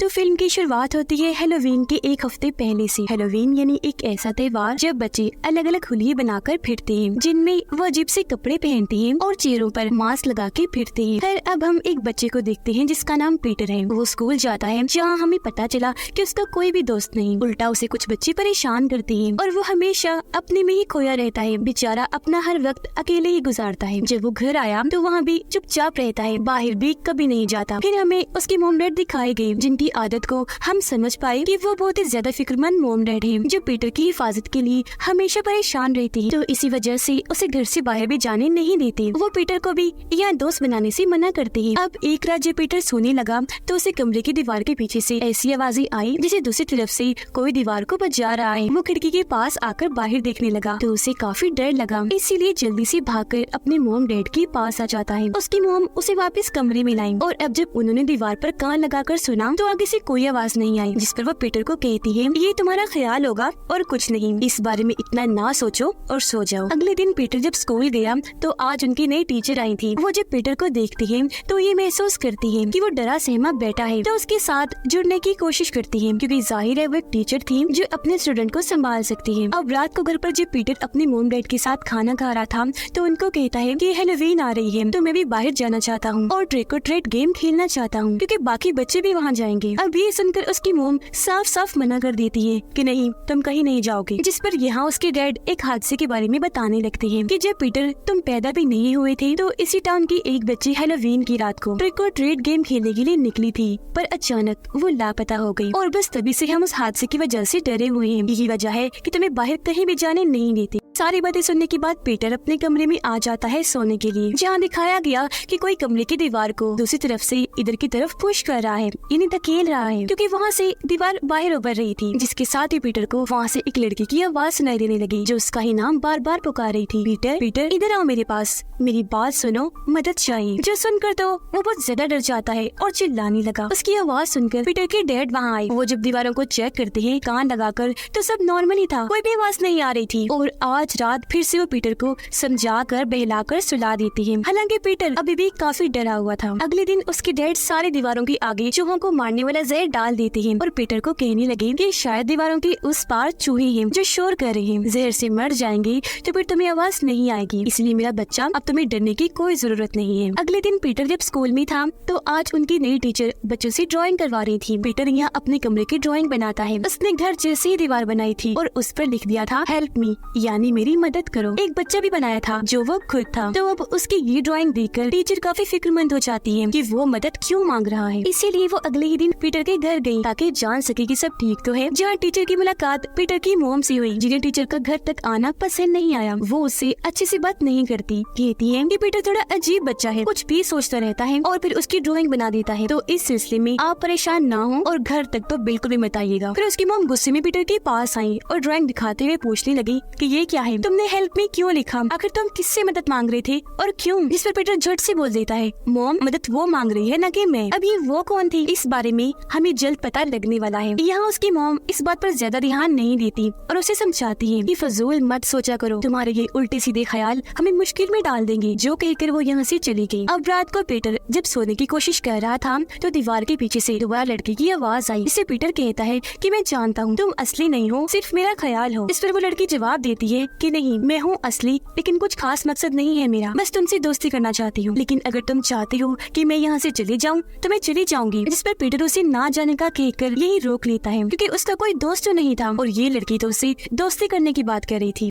तो फिल्म की शुरुआत होती है हैलोवीन के एक हफ्ते पहले से। हैलोवीन यानी एक ऐसा त्योहार जब बच्चे अलग अलग हुलिये बनाकर फिरते हैं, जिनमें वो अजीब से कपड़े पहनते हैं और चेहरों पर मास्क लगा के फिरते हैं। खैर अब हम एक बच्चे को देखते हैं जिसका नाम पीटर है। वो स्कूल जाता है जहाँ हमें पता चला कि उसका कोई भी दोस्त नहीं, उल्टा उसे कुछ बच्चे परेशान करते हैं और वो हमेशा अपने में ही खोया रहता है। बेचारा अपना हर वक्त अकेले ही गुजारता है। जब वो घर आया तो वहाँ भी चुपचाप रहता है, बाहर भी कभी नहीं जाता। फिर हमें उसके मोम डैड दिखाए गए जिनकी आदत को हम समझ पाए कि वो बहुत ही ज्यादा फिक्रमंद मोम डैड है जो पीटर की हिफाजत के लिए हमेशा परेशान रहती है। तो इसी वजह से उसे घर से बाहर भी जाने नहीं देते। वो पीटर को भी यहाँ दोस्त बनाने से मना करते हैं। अब एक रात जब पीटर सोने लगा तो उसे कमरे की दीवार के पीछे से ऐसी आवाजें आई जैसे दूसरी तरफ से कोई दीवार को बजा रहा है। वो खिड़की के पास आकर बाहर देखने लगा तो उसे काफी डर लगा, इसीलिए जल्दी से भागकर अपने मोम डैड के पास आ जाता है। उसकी मोम उसे वापस कमरे में लाई और अब जब उन्होंने दीवार पर कान लगाकर सुना तो आगे से कोई आवाज नहीं आई, जिस पर वो पीटर को कहती है ये तुम्हारा ख्याल होगा और कुछ नहीं, इस बारे में इतना ना सोचो और सो जाओ। अगले दिन पीटर जब स्कूल गया तो आज उनकी नई टीचर आई थी। वो जब पीटर को देखती है तो ये महसूस करती है कि वो डरा सहमा बैठा है, तो उसके साथ जुड़ने की कोशिश करती है क्योंकि जाहिर है वो एक टीचर थी जो अपने स्टूडेंट को संभाल सकती है। अब रात को घर पर जब पीटर अपने मोम डैड के साथ खाना खा रहा था तो उनको कहता है कि हैलोवीन आ रही है तो मैं भी बाहर जाना चाहता हूँ और ट्रिक और ट्रीट गेम खेलना चाहता हूँ क्योंकि बाकी बच्चे भी वहाँ जाएंगे। अब ये सुनकर उसकी मोम साफ साफ मना कर देती है कि नहीं, तुम कहीं नहीं जाओगे। जिस पर यहाँ उसके डैड एक हादसे के बारे में बताने लगते हैं कि जब पीटर तुम पैदा भी नहीं हुए थे तो इसी टाउन की एक बच्ची हैलोवीन की रात को ट्रिक और ट्रीट गेम खेलने के लिए निकली थी, पर अचानक वो लापता हो गई और बस तभी से हम उस हादसे की वजह से डरे हुए हैं। यही वजह है कि तुम्हें बाहर कहीं भी जाने नहीं देते। सारी बातें सुनने के बाद पीटर अपने कमरे में आ जाता है सोने के लिए, जहाँ दिखाया गया कि कोई कमरे की दीवार को दूसरी तरफ से इधर की तरफ पुश कर रहा है, यानी धकेल रहा है, क्योंकि वहाँ से दीवार बाहर उभर रही थी। जिसके साथ ही पीटर को वहाँ से एक लड़की की आवाज सुनाई देने लगी जो उसका ही नाम बार बार पुकार रही थी, पीटर पीटर इधर आओ मेरे पास, मेरी बात सुनो, मदद चाहिए। जो सुनकर तो वो बहुत ज्यादा डर जाता है और चिल्लाने लगा। उसकी आवाज सुनकर पीटर के डैड वहाँ आए। वो जब दीवारों को चेक करते हैं कान लगाकर तो सब नॉर्मल ही था, कोई भी आवाज नहीं आ रही थी। और आज रात फिर से वो पीटर को समझाकर बहलाकर सुला देती है। हालांकि पीटर अभी भी काफी डरा हुआ था। अगले दिन उसके डैड सारी दीवारों के आगे चूहों को मारने वाला जहर डाल देते हैं और पीटर को कहने लगे कि शायद दीवारों के उस पार चूहे हैं जो शोर कर रहे हैं, जहर से मर जाएंगे तो फिर तुम्हें आवाज नहीं आएगी, इसलिए मेरा बच्चा अब तुम्हें डरने की कोई जरूरत नहीं है। अगले दिन पीटर जब स्कूल में था तो आज उनकी नई टीचर बच्चों से ड्राइंग करवा रही थी। पीटर यहाँ अपने कमरे की ड्राइंग बनाता है। उसने घर जैसी दीवार बनाई थी और उस पर लिख दिया था हेल्प मी, यानी मेरी मदद करो। एक बच्चा भी बनाया था जो वो खुद था। तो अब उसकी ये ड्राइंग देखकर टीचर काफी फिक्रमंद हो जाती है कि वो मदद क्यों मांग रहा है। इसीलिए वो अगले ही दिन पीटर के घर गई ताकि जान सके कि सब ठीक तो है। जहाँ टीचर की मुलाकात पीटर की मोम से हुई, जिन्हें टीचर का घर तक आना पसंद नहीं आया। वो उससे अच्छे से बात नहीं करती, कहती है कि पीटर थोड़ा अजीब बच्चा है, कुछ भी सोचता रहता है और फिर उसकी ड्राइंग बना देता है। तो इस सिलसिले में आप परेशान ना हो और घर तक तो बिल्कुल भी मत आइएगा। फिर उसकी मोम गुस्से में पीटर के पास आई और ड्राइंग दिखाते हुए पूछने लगी कि ये क्या है, तुमने हेल्प मी क्यों लिखा, आखिर तुम किससे मदद मांग रहे थे और क्यों। जिस पर पीटर झट से बोल देता है मोम मदद वो मांग रही है न कि मैं। अब ये वो कौन थी इस बारे में हमें जल्द पता लगने वाला है। यहाँ उसकी मोम इस बात पर ज्यादा ध्यान नहीं देती और उसे समझाती है कि फजूल मत सोचा करो, तुम्हारे ये उल्टे सीधे ख्याल हमें मुश्किल में डाल देंगे। जो कहकर वो यहाँ से चली गई। अब रात को पीटर जब सोने की कोशिश कर रहा था तो दीवार के पीछे से दोबारा लड़की की आवाज आई, जिससे पीटर कहता है कि मैं जानता हूँ तुम असली नहीं हो, सिर्फ मेरा ख्याल हो। इस पर वो लड़की जवाब देती है कि नहीं, मैं हूँ असली, लेकिन कुछ खास मकसद नहीं है मेरा, बस तुमसे दोस्ती करना चाहती हूँ, लेकिन अगर तुम चाहती हो कि मैं यहाँ से चली जाऊँ तो मैं चली जाऊंगी। जिस पर पीटर उसे ना जाने का कहकर यही रोक लेता है क्योंकि उसका कोई दोस्त तो नहीं था और ये लड़की तो उससे दोस्ती करने की बात कर रही थी।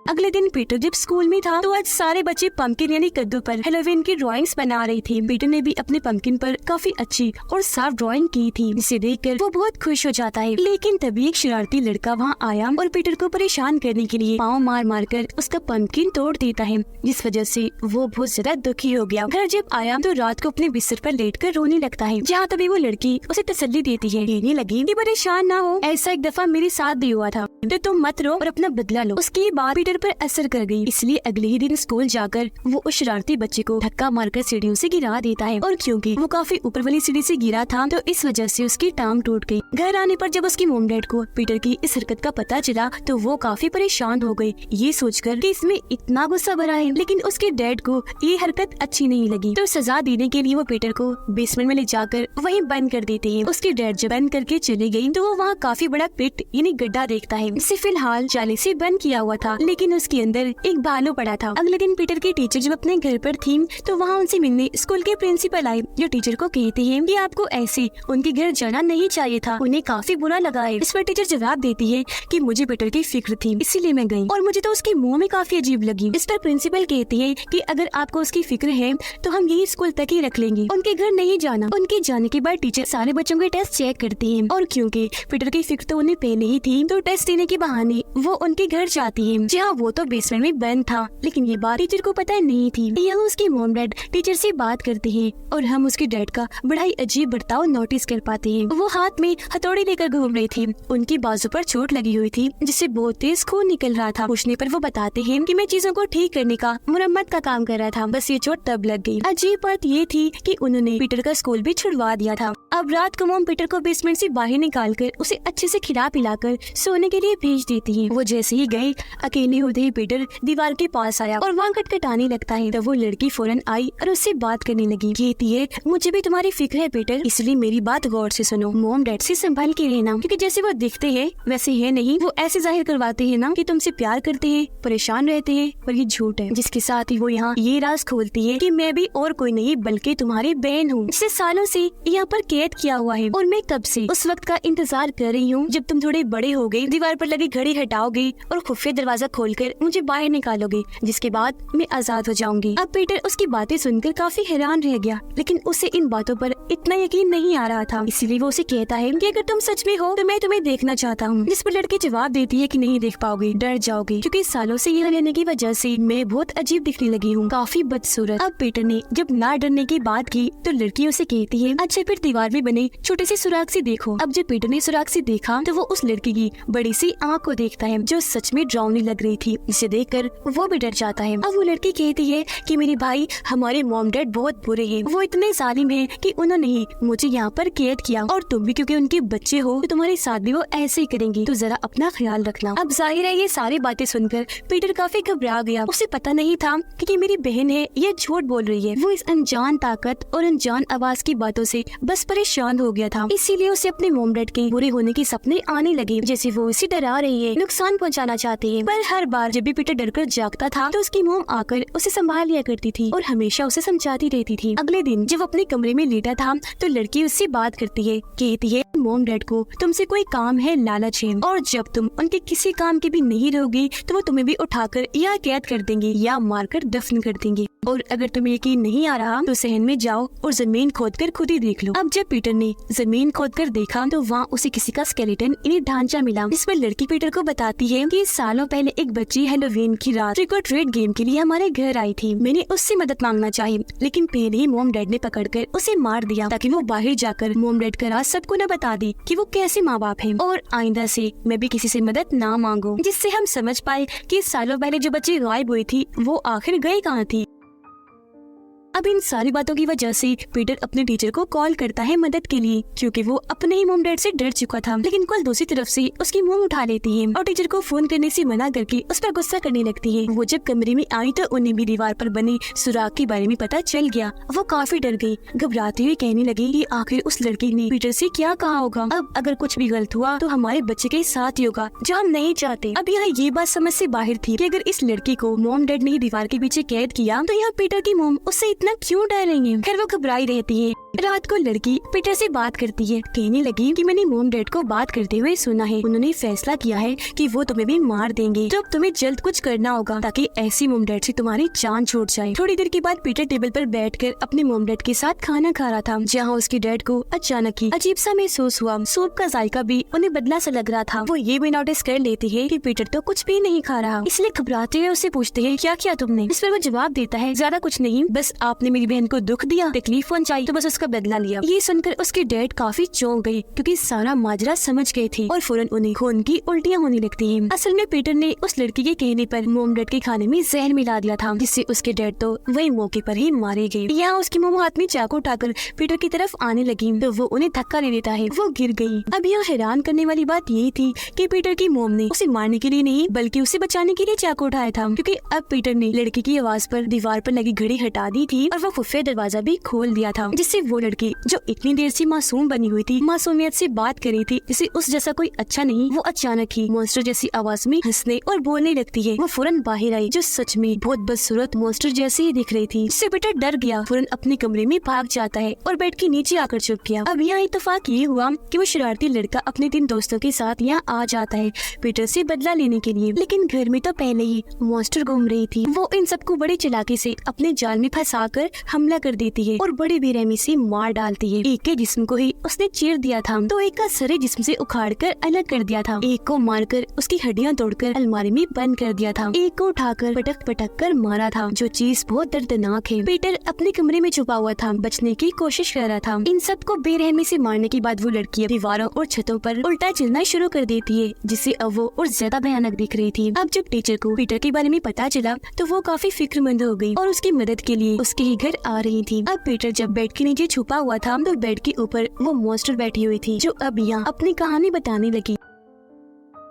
अगले दिन पीटर जब स्कूल में था तो आज सारे बच्चे पंपकिन यानी कद्दू पर हैलोवीन की ड्राइंग्स बना रही थी। पीटर ने भी अपने पंपकिन पर काफी अच्छी और साफ ड्राइंग की थी, जिसे देखकर वो बहुत खुश हो जाता है। लेकिन तभी एक शरारती लड़का वहाँ आया और पीटर को परेशान करने के लिए पाँव मार मार कर उसका पंपकिन तोड़ देता है, जिस वजह से वो बहुत ज्यादा दुखी हो गया। घर जब आया तो रात को अपने बिस्तर पर लेट कर रोने लगता है, जहाँ तभी वो लड़की उसे तसल्ली देती है, कहने लगी कि परेशान ना हो, ऐसा एक दफा मेरे साथ भी हुआ था, तो तुम मत रो और अपना बदला लो। उसके बाद पीटर पीटर पर असर कर गई। इसलिए अगले ही दिन स्कूल जाकर वो उस शरारती बच्चे को धक्का मारकर सीढ़ियों से गिरा देता है, और क्योंकि वो काफी ऊपर वाली सीढ़ी से गिरा था तो इस वजह से उसकी टांग टूट गई। घर आने पर जब उसकी मॉम डैड को पीटर की इस हरकत का पता चला तो वो काफी परेशान हो गई, ये सोचकर कि इसमें इतना गुस्सा भरा है। लेकिन उसके डैड को ये हरकत अच्छी नहीं लगी, तो सजा देने के लिए वो पीटर को बेसमेंट में ले जाकर वहीं बंद कर देते हैं। उसकी डैड जब बंद करके चली गई तो वो वहाँ काफी बड़ा पिट यानी गड्ढा देखता है, जिसे फिलहाल जाली से बंद किया हुआ था, लेकिन उसके अंदर एक भालू पड़ा था। अगले दिन पीटर की टीचर जब अपने घर पर थी तो वहाँ उनसे मिलने स्कूल के प्रिंसिपल आए, जो टीचर को कहते हैं कि आपको ऐसे उनके घर जाना नहीं चाहिए था। उन्हें काफी बुरा लगा है। इस पर टीचर जवाब देती है कि मुझे पीटर की फिक्र थी इसीलिए मैं गई, और मुझे तो उसकी मुंह में काफी अजीब लगी। इस पर प्रिंसिपल कहती है कि अगर आपको उसकी फिक्र है तो हम यही स्कूल तक ही रख लेंगे, उनके घर नहीं जाना। उनके जाने के बाद टीचर सारे बच्चों के टेस्ट चेक करती है, और क्योंकि पीटर की फिक्र तो उन्हें पहले ही थी तो टेस्ट देने के बहाने वो उनके घर जाती है, जहाँ वो तो बेसमेंट में बंद था। लेकिन ये बात टीचर को पता नहीं थी। यहाँ उसकी मॉम डैड टीचर से बात करते हैं और हम उसके डैड का बड़ा ही अजीब बर्ताव नोटिस कर पाते हैं। वो हाथ में हथौड़ी लेकर घूम रहे थे, उनकी बाजू पर चोट लगी हुई थी जिससे बहुत तेज खून निकल रहा था। पूछने पर वो बताते हैं कि मैं चीजों को ठीक करने का मुरम्मत का काम कर रहा था, बस ये चोट तब लग गई। अजीब बात ये थी कि उन्होंने पीटर का स्कूल भी छुड़वा दिया था। अब रात को मॉम पीटर को बेसमेंट से बाहर निकालकर उसे अच्छे से खिला पिलाकर सोने के लिए भेज देती है। वो जैसे ही गए अकेले होते ही पीटर दीवार के पास आया और वहाँ खटखटाने लगता है। तब वो लड़की फौरन आई और उससे बात करने लगी। कहती है मुझे भी तुम्हारी फिक्र है पीटर, इसलिए मेरी बात गौर से सुनो। मॉम डैड से संभाल के रहना, क्योंकि जैसे वो दिखते हैं वैसे है नहीं। वो ऐसे जाहिर करवाते हैं ना कि तुमसे प्यार करते हैं, परेशान रहते हैं, पर ये झूठ है। जिसके साथ ही वो यहाँ ये राज खोलती है कि मैं भी और कोई नहीं बल्कि तुम्हारी बहन हूँ, जिसे सालों से यहाँ पर कैद किया हुआ है, और मैं कब से उस वक्त का इंतजार कर रही हूँ जब तुम थोड़े बड़े हो गए, दीवार पर लगी घड़ी हटाओगे और खुफिया दरवाजा खोलकर मुझे बाहर निकालोगे, जिसके बाद मैं आजाद हो जाऊंगी। अब पीटर उसकी बातें सुनकर काफी हैरान रह गया, लेकिन उसे इन बातों पर इतना यकीन नहीं आ रहा था। इसीलिए वो उसे कहता है कि अगर तुम सच में हो तो मैं तुम्हें देखना चाहता हूँ। जिस पर लड़की जवाब देती है कि नहीं देख पाओगे, डर जाओगे, क्योंकि सालों से यहाँ रहने की वजह से मैं बहुत अजीब दिखने लगी हूँ, काफी बदसूरत। अब पीटर ने जब ना डरने की बात की तो लड़की उसे कहती है अच्छा फिर दीवार में बने छोटे से सुराग से देखो। अब जब पीटर ने सुराग से देखा तो वो उस लड़की की बड़ी सी आँख को देखता है जो सच में डरावनी लग रही थी, जिसे देखकर वो भी डर जाता है। अब वो लड़की कहती है कि मेरे भाई हमारे मॉम डैड बहुत बुरे हैं, वो इतने जालिम हैं कि उन्होंने ही मुझे यहाँ पर कैद किया, और तुम भी क्योंकि उनके बच्चे हो तो तुम्हारे साथ भी वो ऐसे ही करेंगी, तो जरा अपना ख्याल रखना। अब जाहिर है ये सारी बातें सुनकर पीटर काफी घबरा गया। उसे पता नहीं था कि मेरी बहन है ये झूठ बोल रही है। वो इस अनजान ताकत और अनजान आवाज की बातों से बस परेशान हो गया था। इसीलिए उसे अपने मॉम डैड के बुरे होने के सपने आने लगे, जैसे वो उसे डरा रही है, नुकसान पहुँचाना चाहती है। पर हर बार जब भी पीटर डरकर जागता था तो उसकी मॉम आकर उसे संभाल लिया करती थी और हमेशा उसे समझाती रहती थी। अगले दिन जब अपने कमरे में लेटा था तो लड़की उससे बात करती है, कहती है मॉम डैड को तुमसे कोई काम है, लालच है, और जब तुम उनके किसी काम के भी नहीं रहोगे तो वो तुम्हें भी उठाकर या कैद कर देंगे या मारकर दफन कर देंगे। और अगर तुम्हें यकीन नहीं आ रहा तो सहन में जाओ और जमीन खोदकर खुद ही देख लो। अब जब पीटर ने जमीन खोदकर देखा तो वहाँ उसे किसी का स्केलेटन इन्हें ढांचा मिला। इस पर लड़की पीटर को बताती है कि सालों पहले एक बच्ची हैलोवीन की रात ट्रिक और ट्रीट गेम के लिए हमारे घर आई थी। मैंने उससे मदद मांगना चाहिए, लेकिन पहले ही मॉम डैड ने पकड़कर उसे मार दिया ताकि वो बाहर जाकर मॉम डैड का राज सबको न बता दी कि वो कैसे माँ बाप है, और आइंदा से मैं भी किसी से मदद ना मांगू, जिससे हम समझ पाए कि सालों पहले जो बच्ची गायब हुई थी वो आखिर गई कहाँ थी। अब इन सारी बातों की वजह से पीटर अपने टीचर को कॉल करता है मदद के लिए, क्योंकि वो अपने ही मॉम डैड से डर चुका था। लेकिन कॉल दूसरी तरफ से उसकी मॉम उठा लेती है और टीचर को फोन करने से मना करके उस पर गुस्सा करने लगती है। वो जब कमरे में आई तो उन्हें भी दीवार पर बने सुराग के बारे में पता चल गया। वो काफी डर गई, घबराते हुए कहने लगी कि आखिर उस लड़की ने पीटर से क्या कहा होगा। अब अगर कुछ भी गलत हुआ तो हमारे बच्चे के साथ ही होगा, जो हम नहीं चाहते। अब यहाँ ये बात समझ से बाहर थी कि अगर इस लड़की को मॉम डैड ने दीवार के पीछे कैद किया तो यहाँ पीटर की मॉम उससे इतना क्यों डर रही है। खैर वो घबराई रहती है। रात को लड़की पीटर से बात करती है, कहने लगी कि मैंने मॉम डैड को बात करते हुए सुना है, उन्होंने फैसला किया है कि वो तुम्हें भी मार देंगे, तो अब तुम्हें जल्द कुछ करना होगा ताकि ऐसी मॉम डैड से तुम्हारी जान छूट जाए। थोड़ी देर के बाद पीटर टेबल पर बैठकर अपने मॉम डैड के साथ खाना खा रहा था, जहाँ उसके डैड को अचानक ही अजीब सा महसूस हुआ। सूप का जायका भी उन्हें बदला सा लग रहा था। वो ये भी नोटिस कर लेती है कि पीटर तो कुछ भी नहीं खा रहा, इसलिए घबराते हुए उससे पूछते हैं क्या किया तुमने। इस पर वो जवाब देता है ज्यादा कुछ नहीं, बस आपने मेरी बहन को दुख दिया, तकलीफ पहुंचाई, तो बस उसका का बदला लिया। ये सुनकर उसके डैड काफी चौंक गए क्योंकि सारा माजरा समझ गए थे और फौरन उन्हें खून की उल्टियाँ होने लगती हैं। असल में पीटर ने उस लड़की के कहने पर मोम डैड के खाने में जहर मिला दिया था, जिससे उसके डैड तो वही मौके पर ही मारे गए। यहाँ उसकी मोम हाथ में चाकू उठाकर पीटर की तरफ आने लगी तो वो उन्हें धक्का दे देता है, वो गिर गई। अब यहाँ हैरान करने वाली बात ये थी कि पीटर की मोम ने उसे मारने के लिए नहीं बल्कि उसे बचाने के लिए चाकू उठाया था, क्योंकि अब पीटर ने लड़की की आवाज पर दीवार पर लगी घड़ी हटा दी थी और वो खुफिया दरवाजा भी खोल दिया था, जिससे वो लड़की जो इतनी देर से मासूम बनी हुई थी, मासूमियत से बात कर रही थी जिसे उस जैसा कोई अच्छा नहीं, वो अचानक ही मॉन्स्टर जैसी आवाज में हंसने और बोलने लगती है। वो फौरन बाहर आई जो सच में बहुत बदसूरत मॉन्स्टर जैसे ही दिख रही थी, जिससे पीटर डर गया, फौरन अपने कमरे में भाग जाता है और बेड के नीचे आकर छुप गया। अब यहाँ इत्तेफाक ये हुआ कि वो शरारती लड़का अपने 3 दोस्तों के साथ यहाँ आ जाता है पीटर से बदला लेने के लिए, लेकिन घर में तो पहले ही मॉन्स्टर घूम रही थी। वो इन सबको बड़ी चालाकी से अपने जाल में फंसाकर हमला कर देती है और बड़ी बेरहमी से मार डालती है। एक के जिस्म को ही उसने चीर दिया था तो एक का सारे जिस्म से उखाड़कर अलग कर दिया था, एक को मारकर उसकी हड्डियां तोड़कर अलमारी में बंद कर दिया था, एक को उठाकर पटक पटक कर मारा था, जो चीज बहुत दर्दनाक है। पीटर अपने कमरे में छुपा हुआ था, बचने की कोशिश कर रहा था। इन सबको बेरहमी से मारने के बाद वो लड़की दीवारों और छतों पर उल्टा चलना शुरू कर देती है, जिससे अब वो और ज्यादा भयानक दिख रही थी। अब जब टीचर को पीटर के बारे में पता चला तो वो काफी फिक्रमंद हो गई और उसकी मदद के लिए उसके ही घर आ रही थी। अब पीटर जब बेड के नीचे छुपा हुआ था तो बेड के ऊपर वो मॉन्स्टर बैठी हुई थी, जो अब यहाँ अपनी कहानी बताने लगी।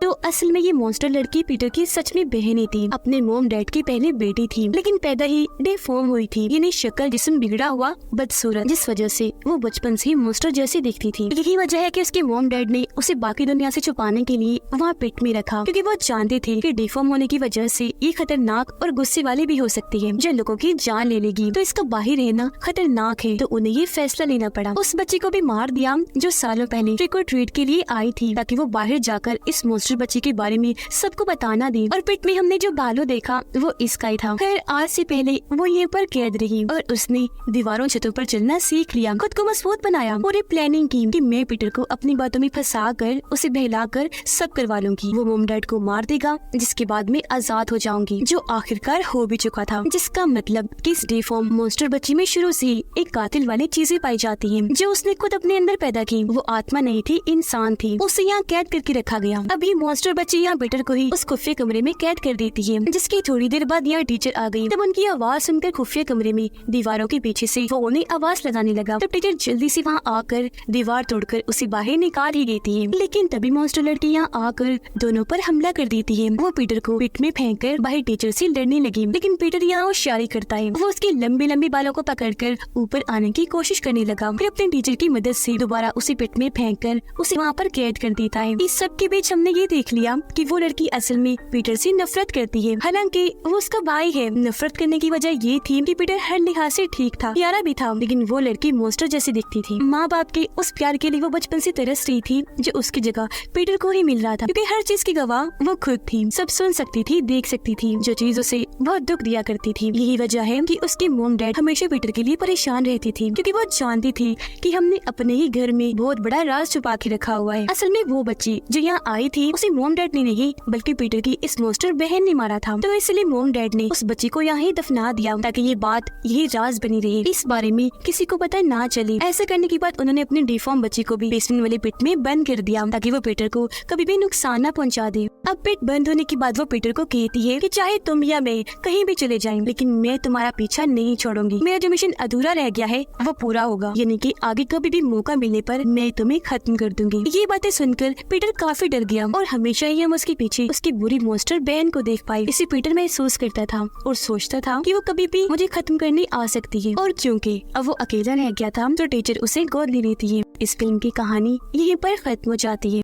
तो असल में ये मॉन्स्टर लड़की पीटर की सच में बहन ही थी, अपने मोम डैड की पहले बेटी थी, लेकिन पैदा ही डिफॉर्म हुई थी, यानी शक्ल जिस्म बिगड़ा हुआ बदसूरत, जिस वजह से वो बचपन से मॉन्स्टर जैसी दिखती थी। यही वजह है कि उसके मोम डैड ने उसे बाकी दुनिया से छुपाने के लिए वहाँ पेट में रखा, क्योंकि वो जानते थे कि डिफॉर्म होने की वजह से ये खतरनाक और गुस्से वाली भी हो सकती है, जो लोगों की जान ले लेगी। तो इसका बाहर रहना खतरनाक है, तो उन्हें ये फैसला लेना पड़ा। उस बच्चे को भी मार दिया जो सालों पहले ट्रिक और ट्रीट के लिए आई थी, ताकि वो बाहर जाकर इस मॉन्स्टर बच्चे के बारे में सबको बताना दी। और पिट में हमने जो भालू देखा वो इसका ही था। खैर आज से पहले वो ये पर कैद रही और उसने दीवारों छतों पर चलना सीख लिया, खुद को मजबूत बनाया, पूरी प्लानिंग की कि मैं पीटर को अपनी बातों में फंसा कर उसे बहलाकर सब करवा लूंगी। वो मोम डैड को मार देगा, जिसके बाद में आजाद हो जाऊंगी, जो आखिरकार हो भी चुका था। जिसका मतलब कि इस डिफॉर्म मॉन्स्टर बच्ची में शुरू से एक कातिल वाली चीजें पाई जाती हैं, जो उसने खुद अपने अंदर पैदा की। वो आत्मा नहीं थी, इंसान थी, उसे यहाँ कैद करके रखा गया। अभी मॉन्स्टर बच्ची यहाँ पीटर को ही उस खुफिया कमरे में कैद कर देती है, जिसकी थोड़ी देर बाद यहाँ टीचर आ गई। तब उनकी आवाज सुनकर खुफिया कमरे में दीवारों के पीछे से वो उन्हें आवाज लगाने लगा। तब टीचर जल्दी से वहाँ आकर दीवार तोड़कर उसे बाहर निकाल ही देती है, लेकिन तभी मॉन्स्टर लड़की यहाँ आकर दोनों पर हमला कर देती है। वो पीटर को पिट में फेंक कर बाहर टीचर से लड़ने लगी, लेकिन पीटर यहाँ होशियारी करता है। वो उसके लंबे लंबे बालों को पकड़कर ऊपर आने की कोशिश करने लगा, फिर अपने टीचर की मदद से दोबारा उसे पिट में फेंक कर उसे वहाँ पर कैद कर देता है। इस सब के बीच हमने ये देख लिया कि वो लड़की असल में पीटर से नफरत करती है, हालांकि वो उसका भाई है। नफरत करने की वजह ये थी कि पीटर हर लिहाज से ठीक था, प्यारा भी था, लेकिन वो लड़की मॉन्स्टर जैसी दिखती थी। माँ बाप के उस प्यार के लिए वो बचपन से तरस रही थी, जो उसकी जगह पीटर को ही मिल रहा था, क्योंकि हर चीज की गवाह वो खुद थी, सब सुन सकती थी, देख सकती थी, जो चीज उसे बहुत दुख दिया करती थी। यही वजह है कि उसके मोम डैड हमेशा पीटर के लिए परेशान रहती थी, क्योंकि वो जानती थी कि हमने अपने ही घर में बहुत बड़ा राज छुपा के रखा हुआ है। असल में वो बच्ची जो यहाँ आई थी उसे मोम डैड ने नहीं बल्कि पीटर की इस मॉन्स्टर बहन ने मारा था, तो इसलिए मोम डैड ने उस बच्ची को यहाँ ही दफना दिया, ताकि ये बात यही राज बनी रहे, इस बारे में किसी को पता ना चले। ऐसे करने के बाद उन्होंने अपनी डिफॉर्म बच्ची को भी बेसमेंट वाले पिट में बंद कर दिया, ताकि वो पीटर को कभी भी नुकसान न पहुँचा दे। अब पिट बंद होने के बाद वो पीटर को कहती है कि चाहे तुम या मैं कहीं भी चले जाएं, लेकिन मैं तुम्हारा पीछा नहीं छोड़ूंगी। मेरा जो मिशन अधूरा रह गया है वो पूरा होगा, यानी कि आगे कभी भी मौका मिलने पर मैं तुम्हें खत्म कर दूंगी। ये बातें सुनकर पीटर काफी डर गया और हमेशा ही हम उसके पीछे उसकी बुरी मॉन्स्टर बहन को देख पाए। इसे पीटर महसूस करता था और सोचता था कि वो कभी भी मुझे खत्म करने आ सकती है, और क्योंकि अब वो अकेला रह गया था तो टीचर उसे गोद ले लेती है। इस फिल्म की कहानी यहीं पर खत्म हो जाती है।